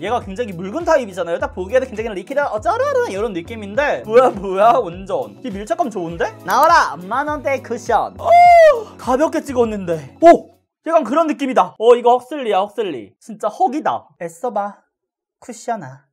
얘가 굉장히 묽은 타입이잖아요. 딱 보기에도 굉장히 리퀴드 어쩌라라 이런 느낌인데 뭐야 완전 이 밀착감 좋은데? 나와라 10,000원대 쿠션. 가볍게 찍었는데 약간 그런 느낌이다. 이거 헉슬리야 헉슬리. 진짜 헉이다. 애써봐 쿠션아.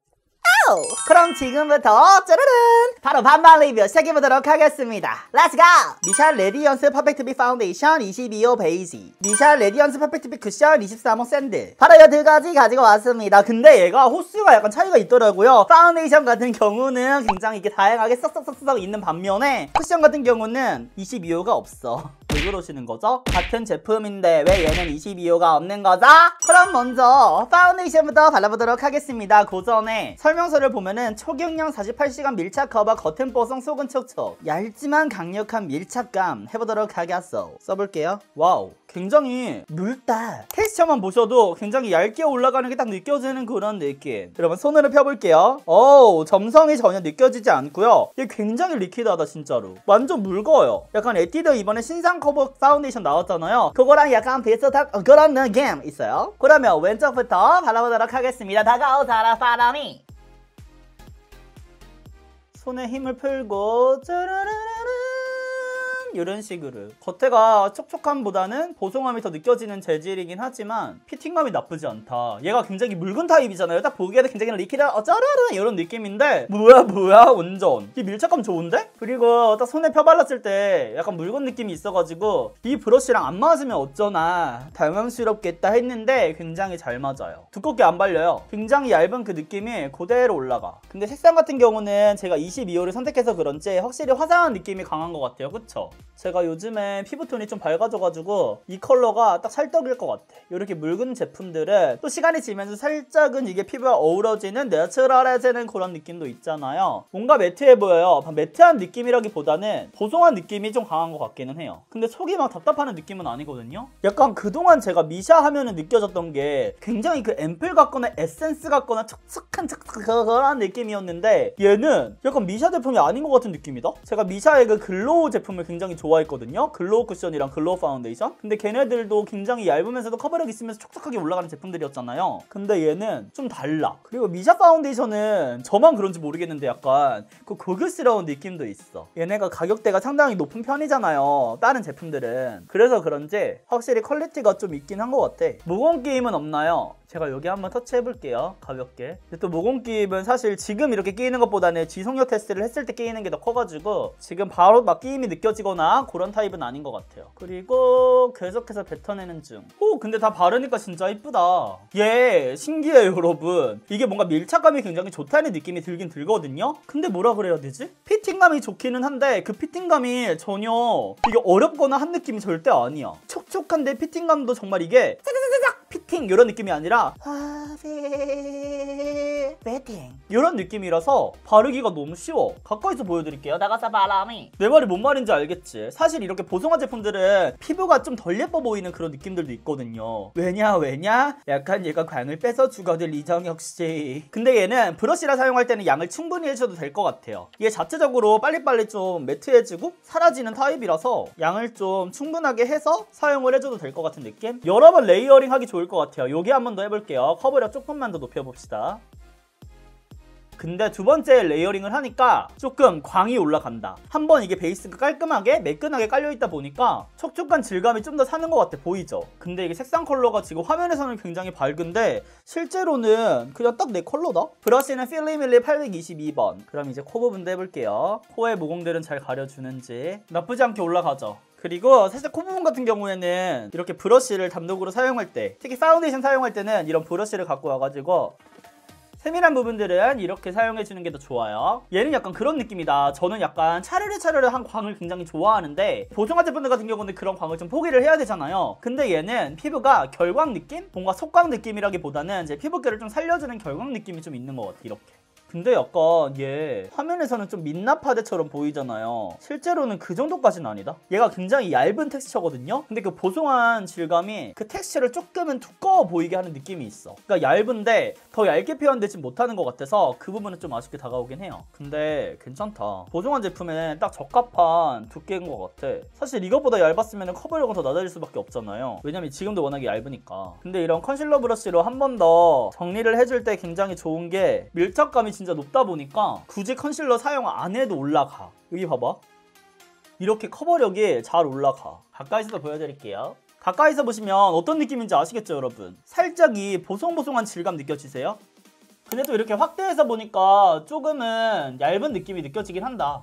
그럼 지금부터 짜라란 바로 반반 리뷰 시작해보도록 하겠습니다. 렛츠고! 미샤 레디언스 퍼펙트 빅 파운데이션 22호 베이지, 미샤 레디언스 퍼펙트 빅 쿠션 23호 샌드, 바로 이 두 가지 가지고 왔습니다. 근데 얘가 호수가 약간 차이가 있더라고요. 파운데이션 같은 경우는 굉장히 이렇게 다양하게 썩썩썩썩 있는 반면에 쿠션 같은 경우는 22호가 없어. 왜 그러시는 거죠? 같은 제품인데 왜 얘는 22호가 없는 거죠? 그럼 먼저 파운데이션부터 발라보도록 하겠습니다. 그 전에 설명서를 보면은 초경량 48시간 밀착 커버, 겉은 뽀송 속은 촉촉, 얇지만 강력한 밀착감 해보도록 하겠어. 써볼게요. 와우, 굉장히 묽다. 텍스처만 보셔도 굉장히 얇게 올라가는 게 딱 느껴지는 그런 느낌. 여러분 손으로 펴볼게요. 점성이 전혀 느껴지지 않고요. 얘 굉장히 리퀴드하다 진짜로. 완전 묽어요. 약간 에뛰드 이번에 신상 커버 파운데이션 나왔잖아요. 그거랑 약간 비슷한 그런 느낌 있어요. 그러면 왼쪽부터 발라보도록 하겠습니다. 다가오사라 바람이. 손에 힘을 풀고 짜라라라란 이런 식으로 겉에가 촉촉함보다는 보송함이 더 느껴지는 재질이긴 하지만 피팅감이 나쁘지 않다. 얘가 굉장히 묽은 타입이잖아요. 딱 보기에도 굉장히 리퀴드 어쩌라라 이런 느낌인데 뭐야 완전 이 밀착감 좋은데? 그리고 딱 손에 펴발랐을 때 약간 묽은 느낌이 있어가지고 이 브러쉬랑 안 맞으면 어쩌나 당황스럽겠다 했는데 굉장히 잘 맞아요. 두껍게 안 발려요. 굉장히 얇은 그 느낌이 그대로 올라가. 근데 색상 같은 경우는 제가 22호를 선택해서 그런지 확실히 화사한 느낌이 강한 것 같아요. 그쵸? 제가 요즘에 피부톤이 좀 밝아져가지고 이 컬러가 딱 찰떡일 것 같아. 이렇게 묽은 제품들은 또 시간이 지면서 살짝은 이게 피부와 어우러지는 내추럴해지는 그런 느낌도 있잖아요. 뭔가 매트해 보여요. 매트한 느낌이라기보다는 보송한 느낌이 좀 강한 것 같기는 해요. 근데 속이 막 답답하는 느낌은 아니거든요. 약간 그동안 제가 미샤 하면은 느껴졌던 게 굉장히 그 앰플 같거나 에센스 같거나 촉촉한 그런 느낌이었는데 얘는 약간 미샤 제품이 아닌 것 같은 느낌이다. 제가 미샤의 그 글로우 제품을 굉장히 좋아했거든요. 글로우 쿠션이랑 글로우 파운데이션. 근데 걔네들도 굉장히 얇으면서도 커버력 있으면서 촉촉하게 올라가는 제품들이었잖아요. 근데 얘는 좀 달라. 그리고 미샤 파운데이션은 저만 그런지 모르겠는데 약간 그 고급스러운 느낌도 있어. 얘네가 가격대가 상당히 높은 편이잖아요, 다른 제품들은. 그래서 그런지 확실히 퀄리티가 좀 있긴 한 것 같아. 모공 끼임은 없나요? 제가 여기 한번 터치해볼게요. 가볍게. 근데 또 모공 끼임은 사실 지금 이렇게 끼이는 것보다는 지속력 테스트를 했을 때 끼이는 게 더 커가지고 지금 바로 막 끼임이 느껴지거나 그런 타입은 아닌 것 같아요. 그리고 계속해서 뱉어내는 중. 근데 다 바르니까 진짜 이쁘다. 얘 신기해요 여러분. 이게 뭔가 밀착감이 굉장히 좋다는 느낌이 들긴 들거든요. 근데 뭐라 그래야 되지? 피팅감이 좋기는 한데 그 피팅감이 전혀 이게 어렵거나 한 느낌이 절대 아니야. 촉촉한데 피팅감도 정말 이게 짜자자자작 피팅 이런 느낌이 아니라 배팅 이런 느낌이라서 바르기가 너무 쉬워. 가까이서 보여드릴게요. 나가사 바람이. 내 말이 뭔 말인지 알겠지? 사실 이렇게 보송한 제품들은 피부가 좀 덜 예뻐 보이는 그런 느낌들도 있거든요. 왜냐? 약간 얘가 광을 빼서 죽어들 이정혁씨. 근데 얘는 브러쉬라 사용할 때는 양을 충분히 해줘도 될 것 같아요. 얘 자체적으로 빨리빨리 좀 매트해지고 사라지는 타입이라서 양을 좀 충분하게 해서 사용을 해줘도 될 것 같은 느낌? 여러 번 레이어링 하기 좋을 것 같아요. 여기 한 번 더 해볼게요. 커버력 조금만 더 높여봅시다. 근데 두 번째 레이어링을 하니까 조금 광이 올라간다. 한번 이게 베이스가 깔끔하게 매끈하게 깔려있다 보니까 촉촉한 질감이 좀 더 사는 것 같아. 보이죠? 근데 이게 색상 컬러가 지금 화면에서는 굉장히 밝은데 실제로는 그냥 딱 내 컬러다? 브러쉬는 필리밀리 822번. 그럼 이제 코 부분도 해볼게요. 코의 모공들은 잘 가려주는지. 나쁘지 않게 올라가죠? 그리고 사실 코 부분 같은 경우에는 이렇게 브러쉬를 단독으로 사용할 때, 특히 파운데이션 사용할 때는 이런 브러쉬를 갖고 와가지고 세밀한 부분들은 이렇게 사용해주는 게 더 좋아요. 얘는 약간 그런 느낌이다. 저는 약간 차르르한 광을 굉장히 좋아하는데 보송한 제품들 같은 경우는 그런 광을 좀 포기를 해야 되잖아요. 근데 얘는 피부가 결광 느낌? 뭔가 속광 느낌이라기보다는 제 피부결을 좀 살려주는 결광 느낌이 좀 있는 것 같아. 이렇게 근데 약간 얘 화면에서는 좀 민낯파데처럼 보이잖아요. 실제로는 그 정도까지는 아니다. 얘가 굉장히 얇은 텍스처거든요. 근데 그 보송한 질감이 그 텍스처를 조금은 두꺼워 보이게 하는 느낌이 있어. 그러니까 얇은데 더 얇게 표현되지 못하는 것 같아서 그 부분은 좀 아쉽게 다가오긴 해요. 근데 괜찮다. 보송한 제품에 딱 적합한 두께인 것 같아. 사실 이것보다 얇았으면 커버력은 더 낮아질 수밖에 없잖아요. 왜냐면 지금도 워낙에 얇으니까. 근데 이런 컨실러 브러쉬로 한 번 더 정리를 해줄 때 굉장히 좋은 게 밀착감이 진짜 높다 보니까 굳이 컨실러 사용 안 해도 올라가. 여기 봐봐. 이렇게 커버력이 잘 올라가. 가까이서도 보여드릴게요. 가까이서 보시면 어떤 느낌인지 아시겠죠, 여러분? 살짝 이 보송보송한 질감 느껴지세요? 근데 또 이렇게 확대해서 보니까 조금은 얇은 느낌이 느껴지긴 한다.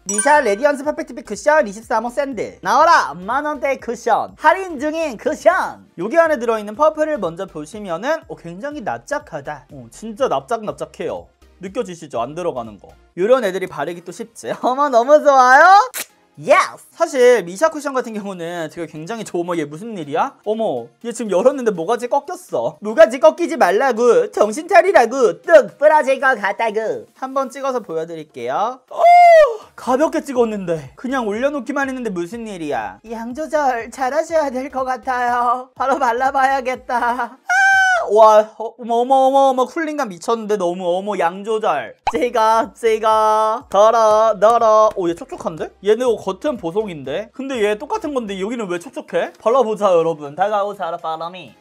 미샤 레디언스 퍼펙트 핏 쿠션 23호 샌들 나와라! 만원대 쿠션 할인 중인 쿠션. 여기 안에 들어있는 퍼플을 먼저 보시면은 굉장히 납작하다. 진짜 납작해요. 느껴지시죠? 안 들어가는 거. 이런 애들이 바르기 또 쉽지. 어머 너무 좋아요? 예스! 사실 미샤 쿠션 같은 경우는 제가 굉장히 얘 무슨 일이야? 어머 얘 지금 열었는데 모가지 꺾였어. 모가지 꺾이지 말라고 정신 차리라고 뚝 부러질 것 같다고. 한번 찍어서 보여드릴게요. 가볍게 찍었는데 그냥 올려놓기만 했는데 무슨 일이야. 양 조절 잘하셔야 될 것 같아요. 바로 발라봐야겠다. 와 어머 쿨링감 미쳤는데 너무 양 조절 제가 덜어. 얘 촉촉한데? 얘는 겉은 보송인데 근데 얘 똑같은 건데 여기는 왜 촉촉해? 발라보자 여러분. 다가오자 바람이.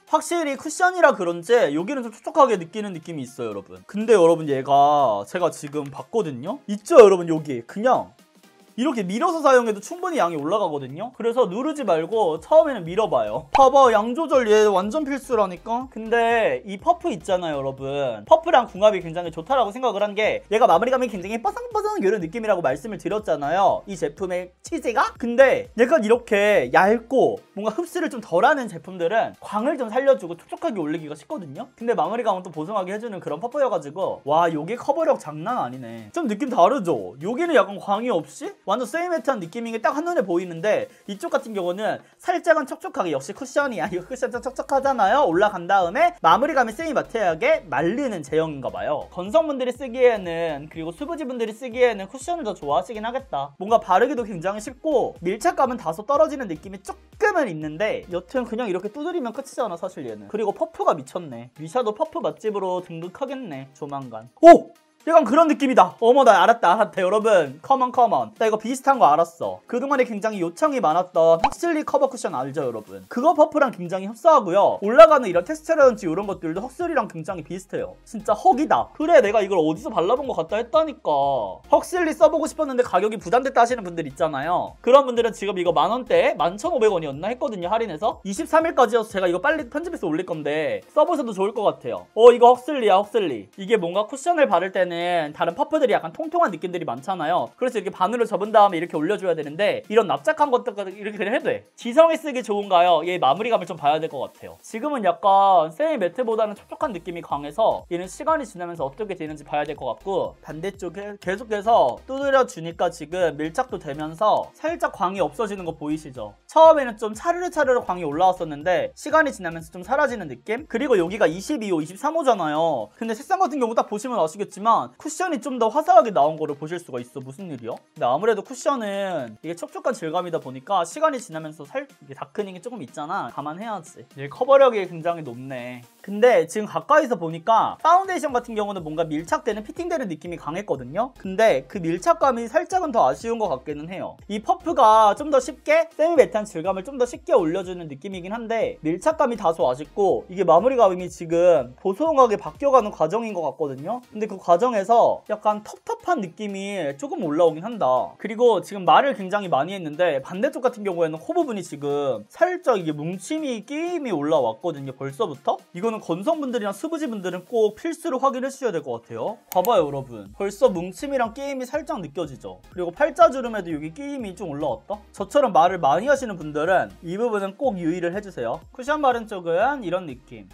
확실히 쿠션이라 그런지 여기는 좀 촉촉하게 느끼는 느낌이 있어요 여러분. 근데 여러분 얘가 제가 지금 봤거든요. 있죠 여러분 여기 그냥 이렇게 밀어서 사용해도 충분히 양이 올라가거든요. 그래서 누르지 말고 처음에는 밀어봐요. 봐봐 양 조절 얘 완전 필수라니까. 근데 이 퍼프 있잖아요 여러분. 퍼프랑 궁합이 굉장히 좋다라고 생각을 한 게 얘가 마무리감이 굉장히 뻐성뻐성 이런 느낌이라고 말씀을 드렸잖아요. 이 제품의 취지가. 근데 약간 이렇게 얇고 뭔가 흡수를 좀 덜하는 제품들은 광을 좀 살려주고 촉촉하게 올리기가 쉽거든요. 근데 마무리감은 또 보송하게 해주는 그런 퍼프여가지고 와 요게 커버력 장난 아니네. 좀 느낌 다르죠? 여기는 약간 광이 없이 완전 세이매트한 느낌인 게 딱 한눈에 보이는데 이쪽 같은 경우는 살짝은 촉촉하게 역시 쿠션이야. 이거 쿠션 좀 촉촉하잖아요. 올라간 다음에 마무리감이 세이매트하게 마르는 제형인가봐요. 건성분들이 쓰기에는 그리고 수부지분들이 쓰기에는 쿠션을 더 좋아하시긴 하겠다. 뭔가 바르기도 굉장히 쉽고 밀착감은 다소 떨어지는 느낌이 조금은 있는데 여튼 그냥 이렇게 두드리면 끝이잖아 사실 얘는. 그리고 퍼프가 미쳤네. 미샤도 퍼프 맛집으로 등극하겠네 조만간. 오! 약간 그런 느낌이다. 어머 나 알았다 여러분. 컴온 나 이거 비슷한 거 알았어. 그동안에 굉장히 요청이 많았던 헉슬리 커버 쿠션 알죠 여러분. 그거 퍼프랑 굉장히 흡사하고요. 올라가는 이런 텍스처라든지 이런 것들도 헉슬리랑 굉장히 비슷해요. 진짜 헉이다. 그래 내가 이걸 어디서 발라본 것 같다 했다니까. 헉슬리 써보고 싶었는데 가격이 부담됐다 하시는 분들 있잖아요. 그런 분들은 지금 이거 만원대에 11,500원이었나 했거든요 할인해서. 23일까지여서 제가 이거 빨리 편집해서 올릴 건데 써보셔도 좋을 것 같아요. 이거 헉슬리야 헉슬리. 이게 뭔가 쿠션을 바를 때는 다른 퍼프들이 약간 통통한 느낌들이 많잖아요. 그래서 이렇게 바늘로 접은 다음에 이렇게 올려줘야 되는데 이런 납작한 것들 이렇게 그냥 해도 돼. 지성이 쓰기 좋은가요? 얘 마무리감을 좀 봐야 될 것 같아요. 지금은 약간 세이 매트보다는 촉촉한 느낌이 강해서 얘는 시간이 지나면서 어떻게 되는지 봐야 될 것 같고 반대쪽에 계속해서 두드려 주니까 지금 밀착도 되면서 살짝 광이 없어지는 거 보이시죠? 처음에는 좀 차르르 광이 올라왔었는데 시간이 지나면서 좀 사라지는 느낌? 그리고 여기가 22호, 23호잖아요. 근데 색상 같은 경우 딱 보시면 아시겠지만 쿠션이 좀 더 화사하게 나온 거를 보실 수가 있어. 무슨 일이야? 근데 아무래도 쿠션은 이게 촉촉한 질감이다 보니까 시간이 지나면서 이게 다크닝이 조금 있잖아. 감안해야지. 얘 커버력이 굉장히 높네. 근데 지금 가까이서 보니까 파운데이션 같은 경우는 뭔가 밀착되는 피팅되는 느낌이 강했거든요. 근데 그 밀착감이 살짝은 더 아쉬운 것 같기는 해요. 이 퍼프가 좀 더 쉽게 세미매트한 질감을 좀 더 쉽게 올려주는 느낌이긴 한데 밀착감이 다소 아쉽고 이게 마무리감이 지금 보송하게 바뀌어가는 과정인 것 같거든요. 근데 그 과정에서 약간 텁텁한 느낌이 조금 올라오긴 한다. 그리고 지금 말을 굉장히 많이 했는데 반대쪽 같은 경우에는 코 부분이 지금 살짝 이게 뭉침이 끼임이 올라왔거든요. 벌써부터? 이거는 건성분들이랑 수부지분들은 꼭 필수로 확인해 주셔야 될 것 같아요. 봐봐요 여러분. 벌써 뭉침이랑 끼임이 살짝 느껴지죠? 그리고 팔자주름에도 여기 끼임이 좀 올라왔다? 저처럼 말을 많이 하시는 분들은 이 부분은 꼭 유의를 해주세요. 쿠션 바른 쪽은 이런 느낌.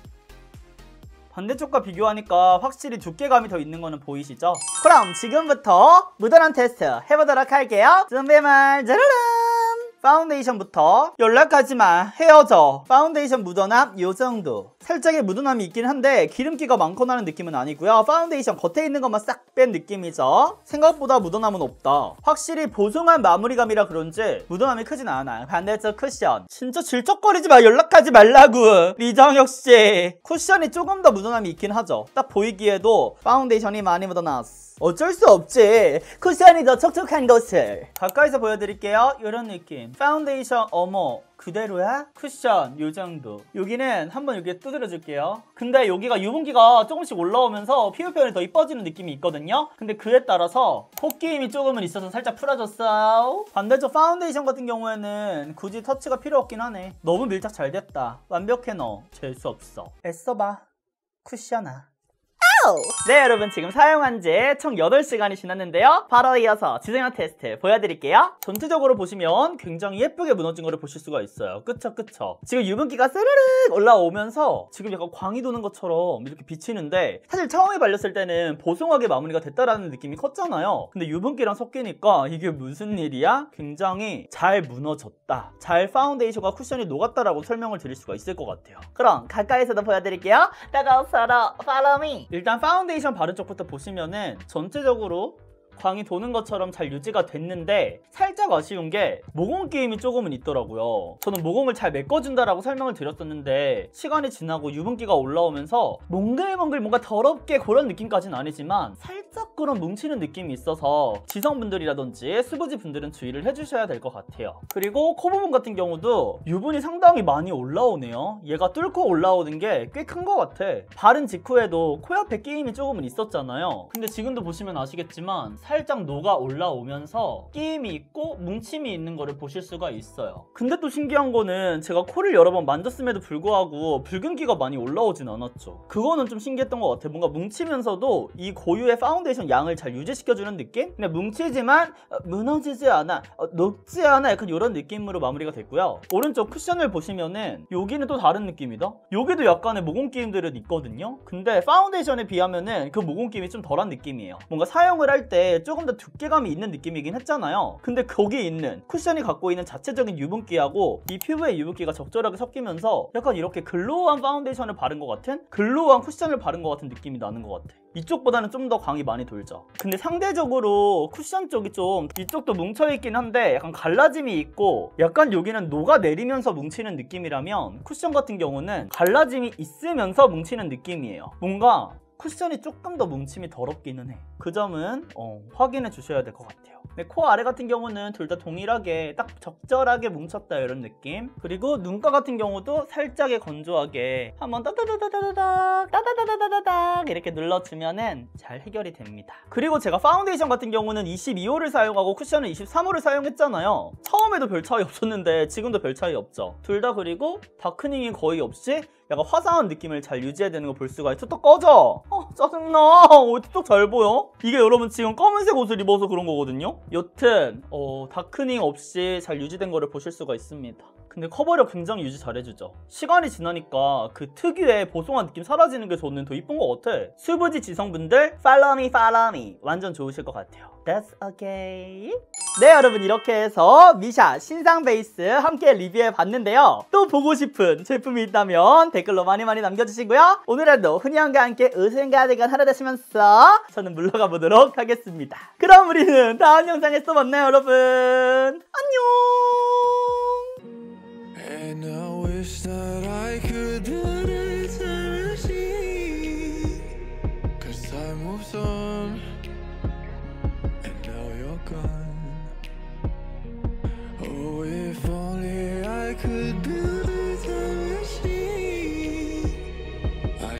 반대쪽과 비교하니까 확실히 두께감이 더 있는 거는 보이시죠? 그럼 지금부터 묻어난 테스트 해보도록 할게요. 준비물 짜르릉! 파운데이션부터 연락하지마 헤어져. 파운데이션 묻어남 요정도. 살짝의 묻어남이 있긴 한데 기름기가 많거나 하는 느낌은 아니고요. 파운데이션 겉에 있는 것만 싹 뺀 느낌이죠. 생각보다 묻어남은 없다. 확실히 보송한 마무리감이라 그런지 묻어남이 크진 않아요. 반대쪽 쿠션. 진짜 질척거리지 마. 연락하지 말라고. 리정혁씨. 쿠션이 조금 더 묻어남이 있긴 하죠. 딱 보이기에도 파운데이션이 많이 묻어났어. 어쩔 수 없지. 쿠션이 더 촉촉한 것을. 가까이서 보여드릴게요. 이런 느낌. 파운데이션 어머 그대로야? 쿠션 요정도. 여기는 한번 여기에 두드려 줄게요. 근데 여기가 유분기가 조금씩 올라오면서 피부 표현이 더 이뻐지는 느낌이 있거든요. 근데 그에 따라서 콧기임이 조금은 있어서 살짝 풀어줬어. 반대쪽 파운데이션 같은 경우에는 굳이 터치가 필요 없긴 하네. 너무 밀착 잘 됐다. 완벽해 너. 재수 없어. 애써봐 쿠션아. 네 여러분, 지금 사용한 지 총 8시간이 지났는데요. 바로 이어서 지성형 테스트 보여드릴게요. 전체적으로 보시면 굉장히 예쁘게 무너진 거를 보실 수가 있어요. 그쵸? 지금 유분기가 스르륵 올라오면서 지금 약간 광이 도는 것처럼 이렇게 비치는데, 사실 처음에 발렸을 때는 보송하게 마무리가 됐다라는 느낌이 컸잖아요. 근데 유분기랑 섞이니까 이게 무슨 일이야? 굉장히 잘 무너졌다, 잘 파운데이션과 쿠션이 녹았다라고 설명을 드릴 수가 있을 것 같아요. 그럼 가까이서도 보여드릴게요. 따가워서라 follow me. 일단 파운데이션 바른 쪽부터 보시면은 전체적으로 광이 도는 것처럼 잘 유지가 됐는데, 살짝 아쉬운 게 모공 게임이 조금은 있더라고요. 저는 모공을 잘 메꿔준다라고 설명을 드렸었는데 시간이 지나고 유분기가 올라오면서 몽글몽글 뭔가 더럽게 그런 느낌까지는 아니지만 살짝 그런 뭉치는 느낌이 있어서 지성분들이라든지 수부지 분들은 주의를 해주셔야 될 것 같아요. 그리고 코 부분 같은 경우도 유분이 상당히 많이 올라오네요. 얘가 뚫고 올라오는 게 꽤 큰 것 같아. 바른 직후에도 코 옆에 끼임이 조금은 있었잖아요. 근데 지금도 보시면 아시겠지만 살짝 녹아 올라오면서 끼임이 있고 뭉침이 있는 거를 보실 수가 있어요. 근데 또 신기한 거는 제가 코를 여러 번 만졌음에도 불구하고 붉은기가 많이 올라오진 않았죠. 그거는 좀 신기했던 것 같아요. 뭔가 뭉치면서도 이 고유의 파운데이션 양을 잘 유지시켜주는 느낌? 그냥 뭉치지만 무너지지 않아, 녹지 않아, 약간 이런 느낌으로 마무리가 됐고요. 오른쪽 쿠션을 보시면은 여기는 또 다른 느낌이다? 여기도 약간의 모공 끼임들은 있거든요. 근데 파운데이션에 비하면은 그 모공 끼임이 좀 덜한 느낌이에요. 뭔가 사용을 할 때 조금 더 두께감이 있는 느낌이긴 했잖아요. 근데 거기에 있는 쿠션이 갖고 있는 자체적인 유분기하고 이 피부의 유분기가 적절하게 섞이면서 약간 이렇게 글로우한 파운데이션을 바른 것 같은, 글로우한 쿠션을 바른 것 같은 느낌이 나는 것 같아. 이쪽보다는 좀 더 광이 많이 돌죠. 근데 상대적으로 쿠션 쪽이 좀 이쪽도 뭉쳐있긴 한데 약간 갈라짐이 있고, 약간 여기는 녹아내리면서 뭉치는 느낌이라면 쿠션 같은 경우는 갈라짐이 있으면서 뭉치는 느낌이에요. 뭔가 쿠션이 조금 더 뭉침이 덜 없기는 해. 그 점은 확인해 주셔야 될 것 같아요. 네, 코 아래 같은 경우는 둘 다 동일하게 딱 적절하게 뭉쳤다 이런 느낌. 그리고 눈가 같은 경우도 살짝의 건조하게 한번 따다다다다닥 이렇게 눌러주면은 잘 해결이 됩니다. 그리고 제가 파운데이션 같은 경우는 22호를 사용하고 쿠션은 23호를 사용했잖아요. 처음에도 별 차이 없었는데 지금도 별 차이 없죠. 둘 다 그리고 다크닝이 거의 없이 약간 화사한 느낌을 잘 유지해야 되는 거 볼 수가 있어. 툭툭 꺼져. 짜증나. 왜 툭툭 잘 보여? 이게 여러분 지금 검은색 옷을 입어서 그런 거거든요. 여튼 다크닝 없이 잘 유지된 거를 보실 수가 있습니다. 근데 커버력 굉장히 유지 잘해주죠. 시간이 지나니까 그 특유의 보송한 느낌 사라지는 게 저는 더 이쁜 것 같아. 수부지 지성분들 follow me 완전 좋으실 것 같아요. That's okay. 네 여러분, 이렇게 해서 미샤 신상 베이스 함께 리뷰해봤는데요. 또 보고 싶은 제품이 있다면 댓글로 많이 남겨주시고요. 오늘도 훈이형과 함께 으슬가득한 하루 되시면서 저는 물러가 보도록 하겠습니다. 그럼 우리는 다음 영상에서 또 만나요 여러분. 안녕. And I wish that